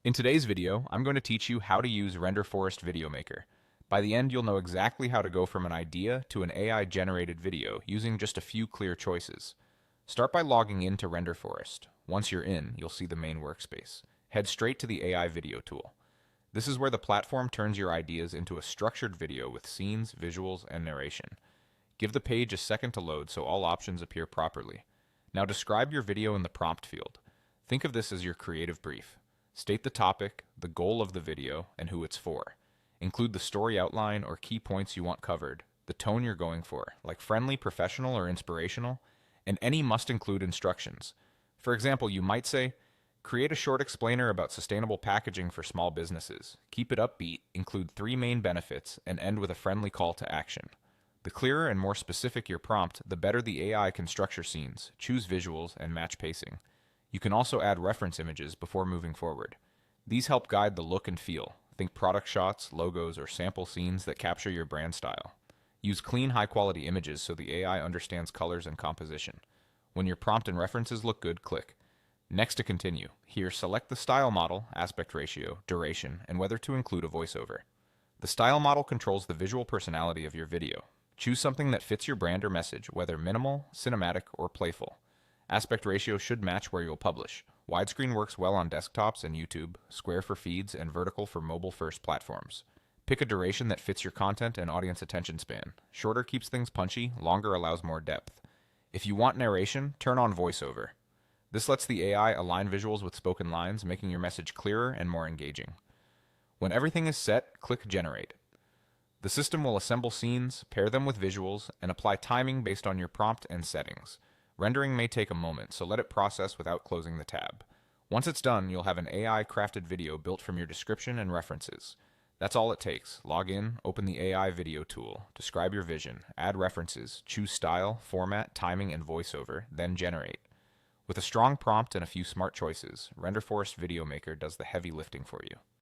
In today's video, I'm going to teach you how to use Renderforest Video Maker. By the end, you'll know exactly how to go from an idea to an AI-generated video using just a few clear choices. Start by logging into Renderforest. Once you're in, you'll see the main workspace. Head straight to the AI video tool. This is where the platform turns your ideas into a structured video with scenes, visuals, and narration. Give the page a second to load so all options appear properly. Now describe your video in the prompt field. Think of this as your creative brief. State the topic, the goal of the video, and who it's for. Include the story outline or key points you want covered, the tone you're going for, like friendly, professional, or inspirational, and any must-include instructions. For example, you might say, create a short explainer about sustainable packaging for small businesses. Keep it upbeat, include 3 main benefits, and end with a friendly call to action. The clearer and more specific your prompt, the better the AI can structure scenes, choose visuals, and match pacing. You can also add reference images before moving forward. These help guide the look and feel. Think product shots, logos, or sample scenes that capture your brand style. Use clean, high-quality images so the AI understands colors and composition. When your prompt and references look good, click. Next to continue. Here, select the style model, aspect ratio, duration, and whether to include a voiceover. The style model controls the visual personality of your video. Choose something that fits your brand or message, whether minimal, cinematic, or playful. Aspect ratio should match where you'll publish. Widescreen works well on desktops and YouTube, square for feeds, and vertical for mobile-first platforms. Pick a duration that fits your content and audience attention span. Shorter keeps things punchy, longer allows more depth. If you want narration, turn on voiceover. This lets the AI align visuals with spoken lines, making your message clearer and more engaging. When everything is set, click Generate. The system will assemble scenes, pair them with visuals, and apply timing based on your prompt and settings. Rendering may take a moment, so let it process without closing the tab. Once it's done, you'll have an AI-crafted video built from your description and references. That's all it takes. Log in, open the AI video tool, describe your vision, add references, choose style, format, timing, and voiceover, then generate. With a strong prompt and a few smart choices, Renderforest Video Maker does the heavy lifting for you.